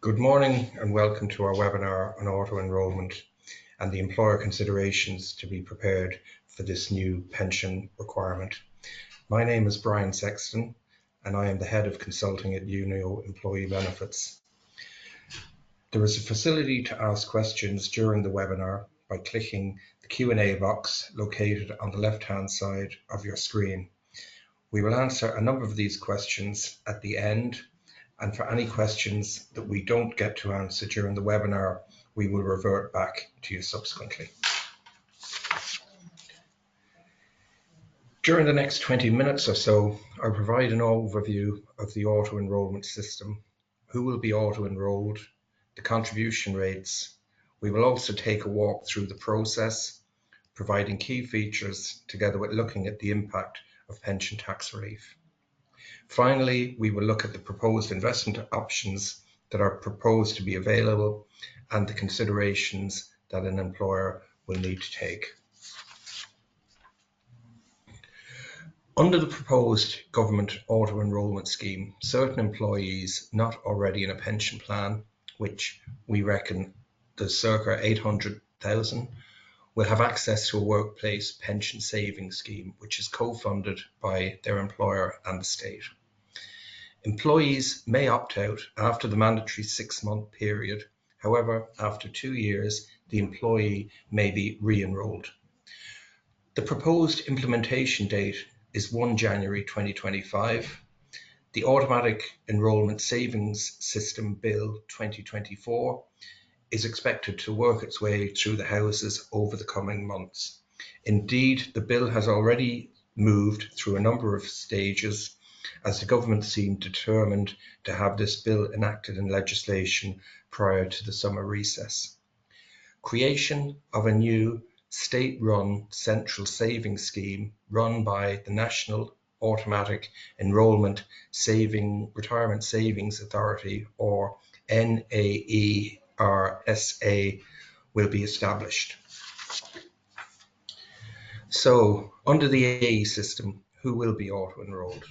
Good morning and welcome to our webinar on auto-enrolment and the employer considerations to be prepared for this new pension requirement. My name is Brian Sexton and I am the Head of Consulting at Unio Employee Benefits. There is a facility to ask questions during the webinar by clicking the Q&A box located on the left-hand side of your screen. We will answer a number of these questions at the end, and for any questions that we don't get to answer during the webinar, we will revert back to you subsequently. During the next 20 minutes or so, I'll provide an overview of the auto-enrolment system, who will be auto-enrolled, the contribution rates. We will also take a walk through the process, providing key features together with looking at the impact of pension tax relief. Finally, we will look at the proposed investment options that are proposed to be available and the considerations that an employer will need to take. Under the proposed government auto-enrolment scheme, certain employees not already in a pension plan, which we reckon there's circa 800,000, will have access to a workplace pension savings scheme, which is co-funded by their employer and the state. Employees may opt out after the mandatory 6-month period. However, after 2 years, the employee may be re-enrolled. The proposed implementation date is 1 January 2025. The Automatic Enrolment Savings System Bill 2024 is expected to work its way through the Houses over the coming months. Indeed, the bill has already moved through a number of stages as the government seemed determined to have this bill enacted in legislation prior to the summer recess. Creation of a new state-run central savings scheme run by the National Automatic Enrolment Retirement Savings Authority, or NAERSA, will be established. So, under the AE system, who will be auto-enrolled?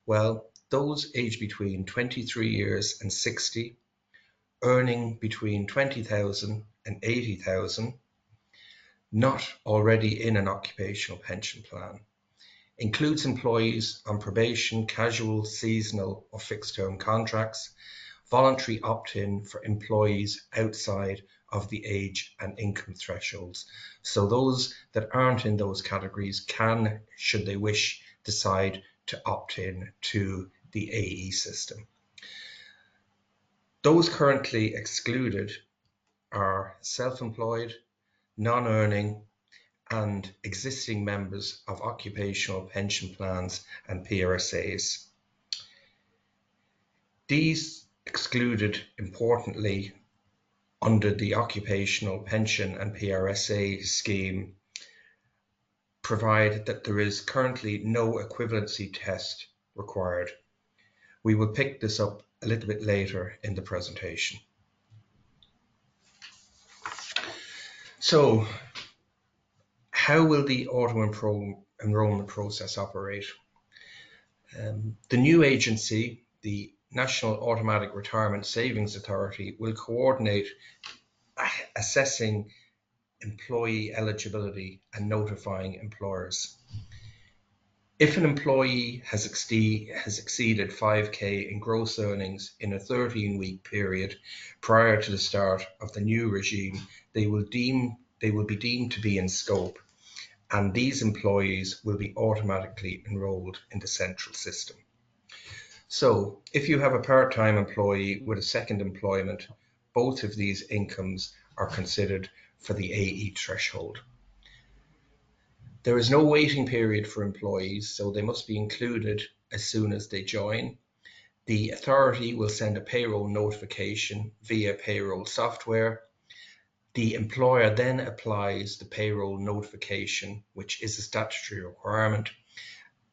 Well, those aged between 23 years and 60, earning between 20,000 and 80,000, not already in an occupational pension plan, includes employees on probation, casual, seasonal or fixed-term contracts, voluntary opt-in for employees outside of the age and income thresholds. So those that aren't in those categories can, should they wish, decide to opt in to the AE system. Those currently excluded are self-employed, non-earning and existing members of occupational pension plans and PRSAs. These excluded, importantly, under the occupational pension and PRSA scheme, provide that there is currently no equivalency test required. We will pick this up a little bit later in the presentation. So, how will the auto-enrolment process operate? The new agency, the National Automatic Retirement Savings Authority, will coordinate assessing employee eligibility and notifying employers. If an employee has exceeded 5k in gross earnings in a 13-week period prior to the start of the new regime, they will be deemed to be in scope, and these employees will be automatically enrolled in the central system. So if you have a part-time employee with a second employment, both of these incomes are considered for the AE threshold. There is no waiting period for employees, so they must be included as soon as they join. The authority will send a payroll notification via payroll software. The employer then applies the payroll notification, which is a statutory requirement,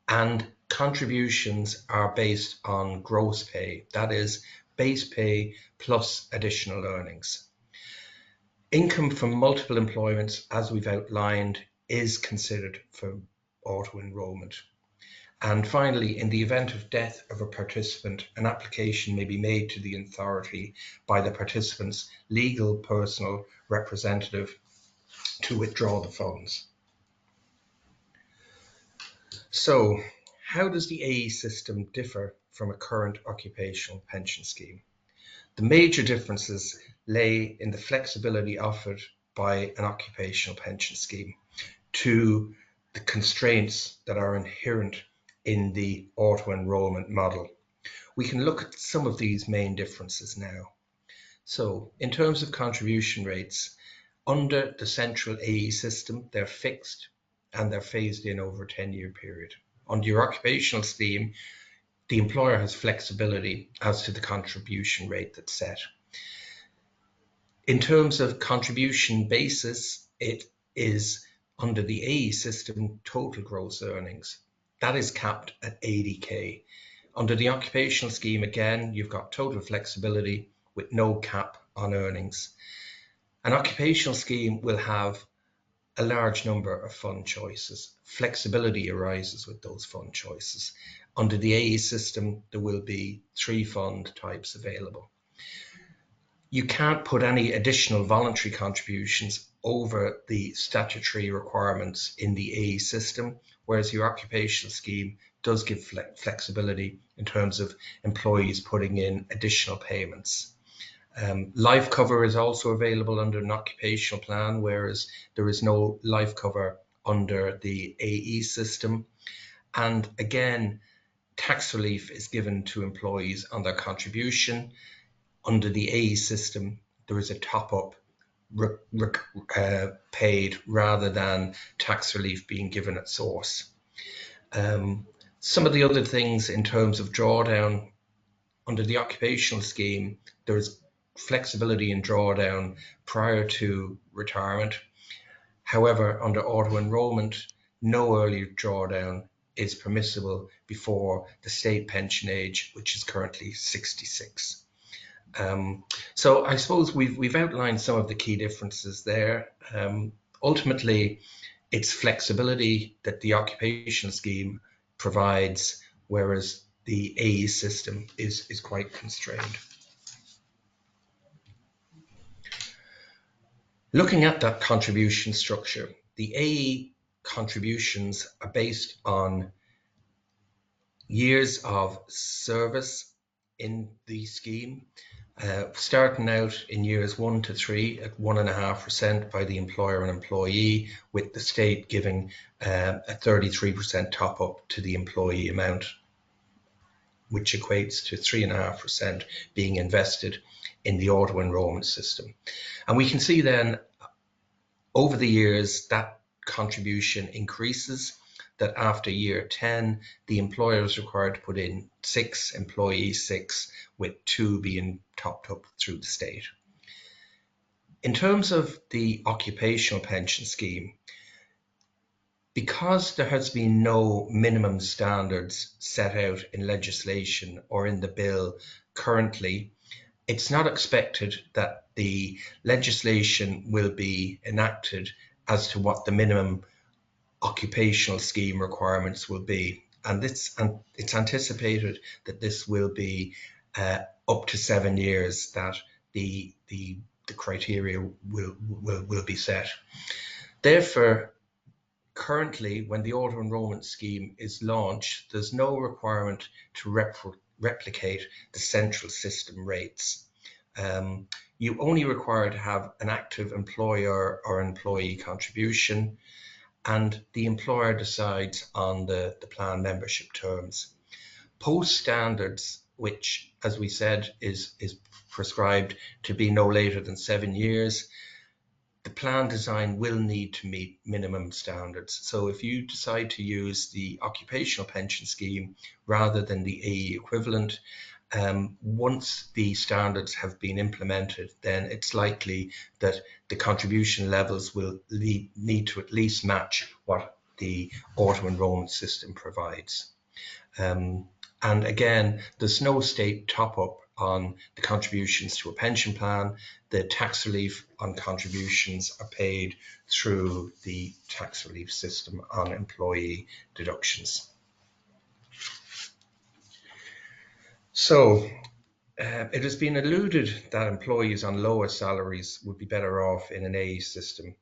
and contributions are based on gross pay, that is, base pay plus additional earnings. Income from multiple employments, as we've outlined, is considered for auto-enrolment. And finally, in the event of death of a participant, an application may be made to the authority by the participant's legal personal representative to withdraw the funds. So, how does the AE system differ from a current occupational pension scheme? The major differences lay in the flexibility offered by an occupational pension scheme to the constraints that are inherent in the auto-enrolment model. We can look at some of these main differences now. So, in terms of contribution rates, under the central AE system, they're fixed and they're phased in over a 10-year period. Under your occupational scheme, the employer has flexibility as to the contribution rate that's set. In terms of contribution basis, it is under the AE system total gross earnings. That is capped at 80k. Under the occupational scheme, again, you've got total flexibility with no cap on earnings. An occupational scheme will have a large number of fund choices. Flexibility arises with those fund choices. Under the AE system, there will be 3 fund types available. You can't put any additional voluntary contributions over the statutory requirements in the AE system, whereas your occupational scheme does give flexibility in terms of employees putting in additional payments. Life cover is also available under an occupational plan, whereas there is no life cover under the AE system. And again, tax relief is given to employees on their contribution. Under the AE system, there is a top-up paid rather than tax relief being given at source. Some of the other things in terms of drawdown, under the occupational scheme, there is flexibility in drawdown prior to retirement. However, under auto-enrolment, no early drawdown is permissible before the state pension age, which is currently 66. So I suppose we've outlined some of the key differences there. Ultimately, it's flexibility that the occupational scheme provides, whereas the AE system is quite constrained. Looking at that contribution structure, the AE contributions are based on years of service in the scheme, starting out in years 1 to 3 at 1.5% by the employer and employee, with the state giving a 33% top up to the employee amount, which equates to 3.5% being invested in the auto-enrolment system. And we can see then over the years that contribution increases, that after year 10, the employer is required to put in 6, employee 6, with 2 being topped up through the state. In terms of the occupational pension scheme, because there has been no minimum standards set out in legislation or in the bill currently, it's not expected that the legislation will be enacted as to what the minimum occupational scheme requirements will be. And it's anticipated that this will be up to 7 years that the criteria will be set. Therefore, currently, when the auto-enrolment scheme is launched, there's no requirement to replicate the central system rates. You only require to have an active employer or employee contribution, and the employer decides on the plan membership terms. Post standards, which, as we said, is prescribed to be no later than 7 years, the plan design will need to meet minimum standards. So if you decide to use the occupational pension scheme rather than the AE equivalent, once the standards have been implemented, then it's likely that the contribution levels will need to at least match what the auto-enrolment system provides. And again, there's no state top-up on the contributions to a pension plan. The tax relief on contributions are paid through the tax relief system on employee deductions. So it has been alluded that employees on lower salaries would be better off in an AE system.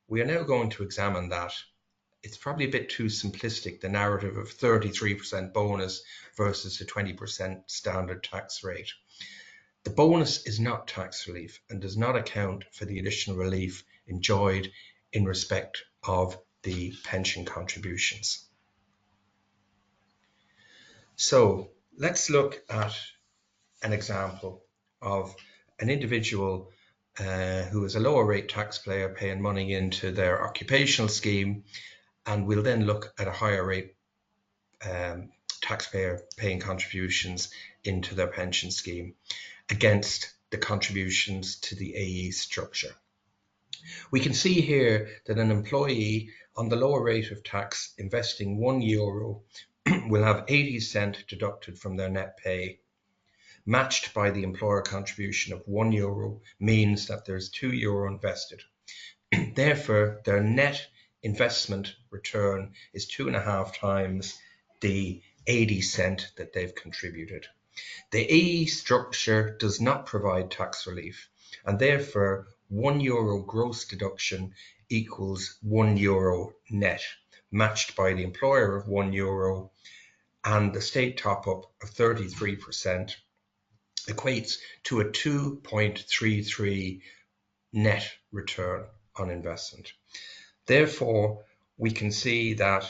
We are now going to examine that. It's probably a bit too simplistic, the narrative of 33% bonus versus the 20% standard tax rate. The bonus is not tax relief and does not account for the additional relief enjoyed in respect of the pension contributions. So let's look at an example of an individual who is a lower rate taxpayer paying money into their occupational scheme, and we'll then look at a higher rate taxpayer paying contributions into their pension scheme against the contributions to the AE structure. We can see here that an employee on the lower rate of tax investing €1 will have 80 cents deducted from their net pay. Matched by the employer contribution of €1 means that there's €2 invested. Therefore, their net investment return is 2.5 times the 80 cents that they've contributed. The AE structure does not provide tax relief, and therefore €1 gross deduction equals €1 net, matched by the employer of €1 and the state top-up of 33% equates to a 2.33 net return on investment. Therefore, we can see that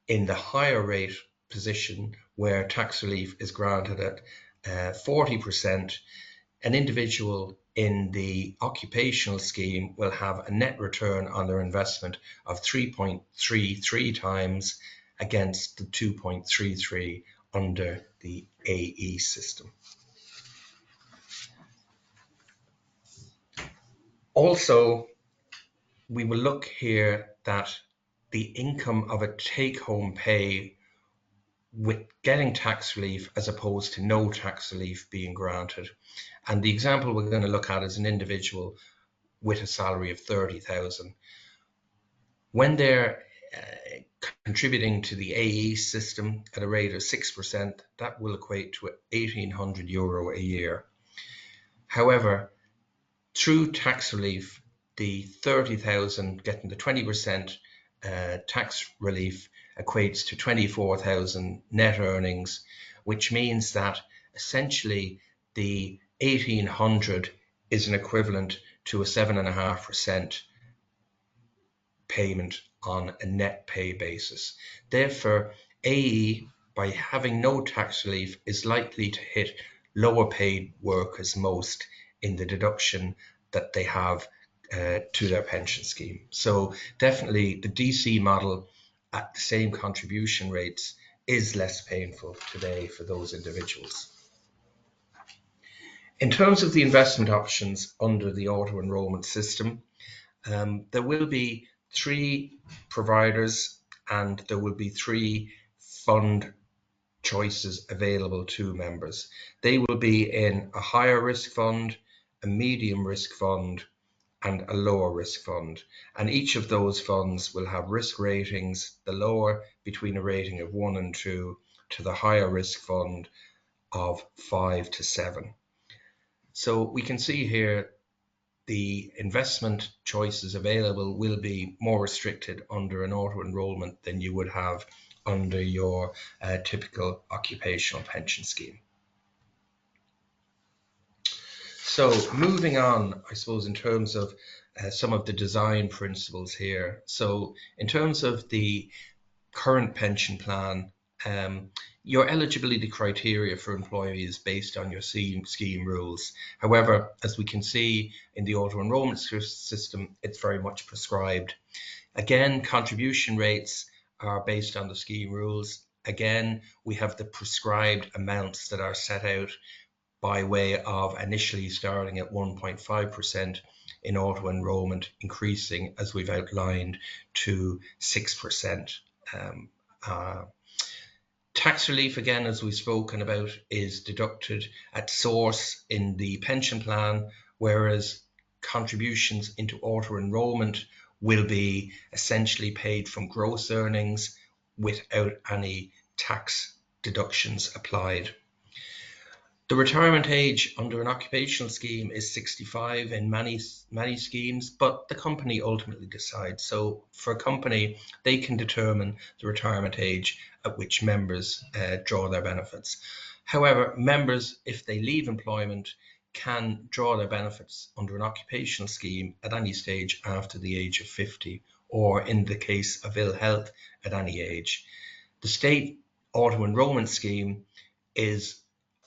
in the higher rate position where tax relief is granted at 40%, an individual in the occupational scheme will have a net return on their investment of 3.33 times against the 2.33 under the AE system. Also, we will look here that the income of a take-home pay with getting tax relief as opposed to no tax relief being granted. And the example we're going to look at is an individual with a salary of 30,000. When they're contributing to the AE system at a rate of 6%, that will equate to €1,800 a year. However, through tax relief, the 30,000 getting the 20% tax relief equates to 24,000 net earnings, which means that essentially the 1,800 is an equivalent to a 7.5% payment on a net pay basis. Therefore, AE, by having no tax relief, is likely to hit lower paid workers most in the deduction that they have to their pension scheme. So definitely the DC model at the same contribution rates is less painful today for those individuals. In terms of the investment options under the auto-enrolment system, there will be 3 providers and there will be 3 fund choices available to members. They will be in a higher risk fund, a medium risk fund, and a lower risk fund. And each of those funds will have risk ratings, the lower between a rating of 1 and 2 to the higher risk fund of 5 to 7. So we can see here the investment choices available will be more restricted under an auto-enrolment than you would have under your typical occupational pension scheme. So moving on, I suppose, in terms of some of the design principles here. So in terms of the current pension plan, your eligibility criteria for employees is based on your scheme rules. However, as we can see in the auto-enrolment system, it's very much prescribed. Again, contribution rates are based on the scheme rules. Again, we have the prescribed amounts that are set out by way of initially starting at 1.5% in auto-enrolment, increasing, as we've outlined, to 6%. Tax relief, again, as we've spoken about, is deducted at source in the pension plan, whereas contributions into auto-enrolment will be essentially paid from gross earnings without any tax deductions applied. The retirement age under an occupational scheme is 65 in many schemes, but the company ultimately decides. So for a company, they can determine the retirement age at which members draw their benefits. However, members, if they leave employment, can draw their benefits under an occupational scheme at any stage after the age of 50, or in the case of ill health, at any age. The state auto-enrolment scheme is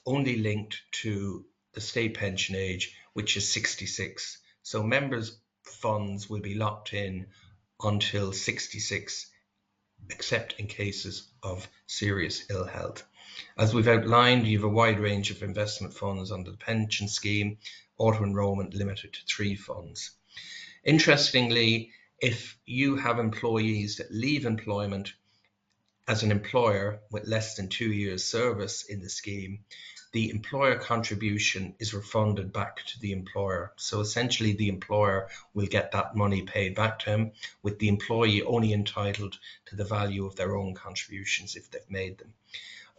only linked to the state pension age, which is 66. So members' funds will be locked in until 66, except in cases of serious ill health. As we've outlined, you have a wide range of investment funds under the pension scheme, auto-enrolment limited to 3 funds. Interestingly, if you have employees that leave employment as an employer with less than 2 years service in the scheme, the employer contribution is refunded back to the employer. So essentially the employer will get that money paid back to him, with the employee only entitled to the value of their own contributions if they've made them.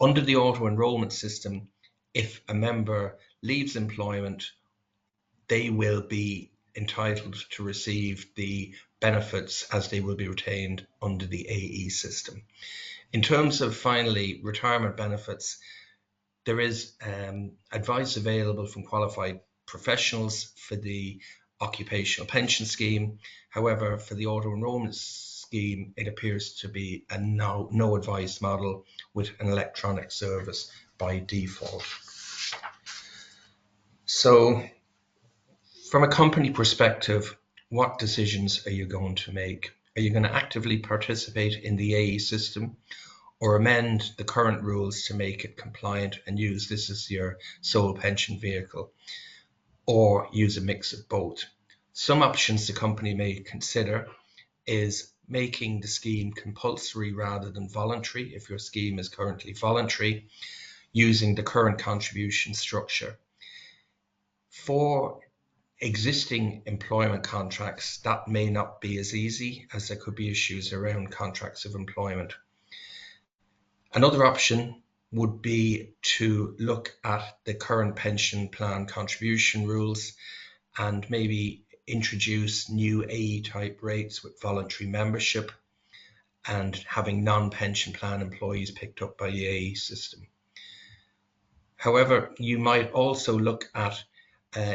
Under the auto-enrolment system, if a member leaves employment, they will be entitled to receive the benefits as they will be retained under the AE system. In terms of, finally, retirement benefits, there is advice available from qualified professionals for the occupational pension scheme. However, for the auto-enrolment scheme, it appears to be a no advice model with an electronic service by default. So from a company perspective, what decisions are you going to make? Are you going to actively participate in the AE system, or amend the current rules to make it compliant and use this as your sole pension vehicle, or use a mix of both? Some options the company may consider is making the scheme compulsory rather than voluntary if your scheme is currently voluntary, using the current contribution structure. For existing employment contracts, that may not be as easy, as there could be issues around contracts of employment. Another option would be to look at the current pension plan contribution rules and maybe introduce new AE type rates with voluntary membership and having non-pension plan employees picked up by the AE system. However, you might also look at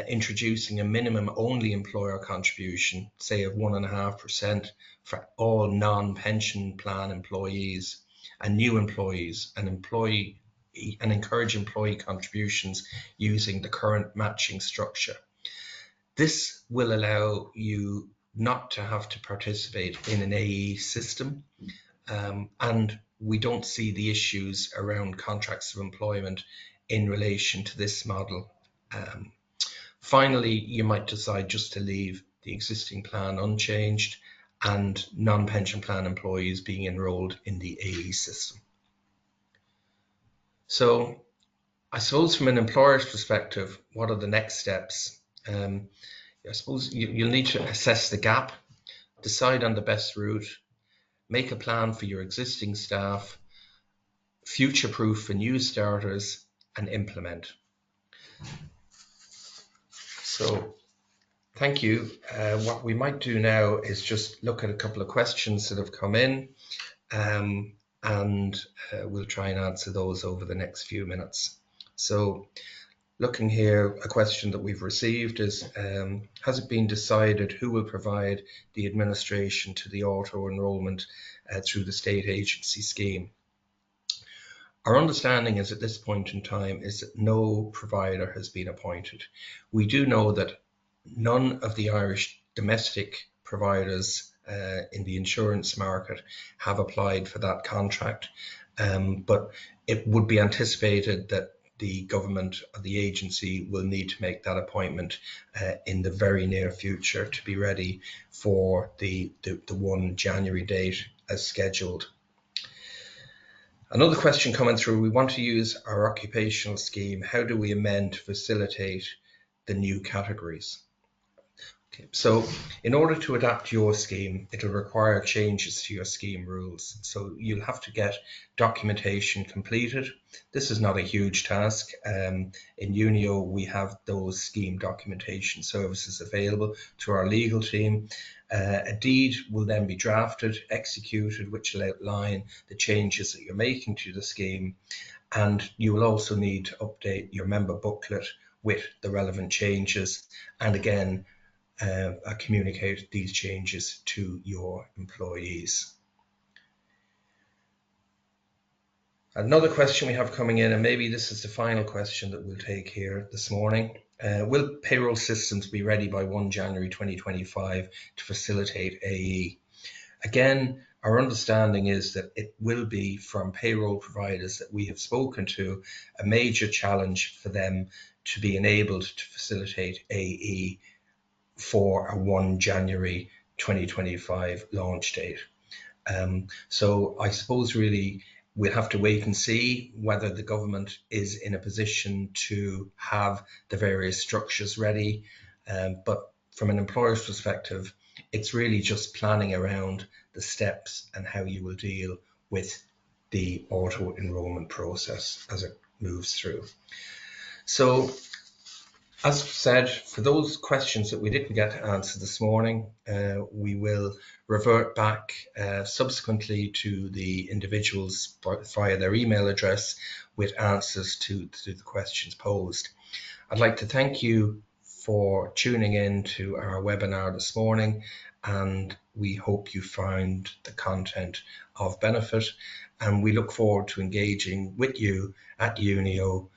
introducing a minimum only employer contribution, say of 1.5% for all non-pension plan employees and new employees, and encourage employee contributions using the current matching structure. This will allow you not to have to participate in an AE system, and we don't see the issues around contracts of employment in relation to this model. Finally, you might decide just to leave the existing plan unchanged and non-pension plan employees being enrolled in the AE system. So I suppose from an employer's perspective, what are the next steps? I suppose you'll need to assess the gap, decide on the best route, make a plan for your existing staff, future-proof for new starters, and implement. So thank you. What we might do now is just look at a couple of questions that have come in, and we'll try and answer those over the next few minutes. So looking here, a question that we've received is, has it been decided who will provide the administration to the auto-enrolment through the state agency scheme? Our understanding is at this point in time is that no provider has been appointed. We do know that none of the Irish domestic providers in the insurance market have applied for that contract, but it would be anticipated that the government or the agency will need to make that appointment in the very near future to be ready for the 1 January date as scheduled. Another question coming through, we want to use our occupational scheme. How do we amend to facilitate the new categories? Okay. So in order to adapt your scheme, it'll require changes to your scheme rules. So you'll have to get documentation completed. This is not a huge task. In Unio, we have those scheme documentation services available to our legal team. A deed will then be drafted, executed, which will outline the changes that you're making to the scheme. And you will also need to update your member booklet with the relevant changes. And again, communicate these changes to your employees. Another question we have coming in, and maybe this is the final question that we'll take here this morning. Will payroll systems be ready by 1 January 2025 to facilitate AE? Again, our understanding is that it will be, from payroll providers that we have spoken to, a major challenge for them to be enabled to facilitate AE for a 1 January 2025 launch date. So I suppose really we'll have to wait and see whether the government is in a position to have the various structures ready. But from an employer's perspective, it's really just planning around the steps and how you will deal with the auto-enrolment process as it moves through. So, as said, for those questions that we didn't get to answer this morning, we will revert back subsequently to the individuals via their email address with answers to the questions posed. I'd like to thank you for tuning in to our webinar this morning, and we hope you found the content of benefit, and we look forward to engaging with you at Unio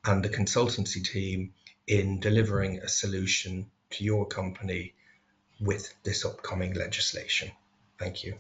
and the consultancy team in delivering a solution to your company with this upcoming legislation. Thank you.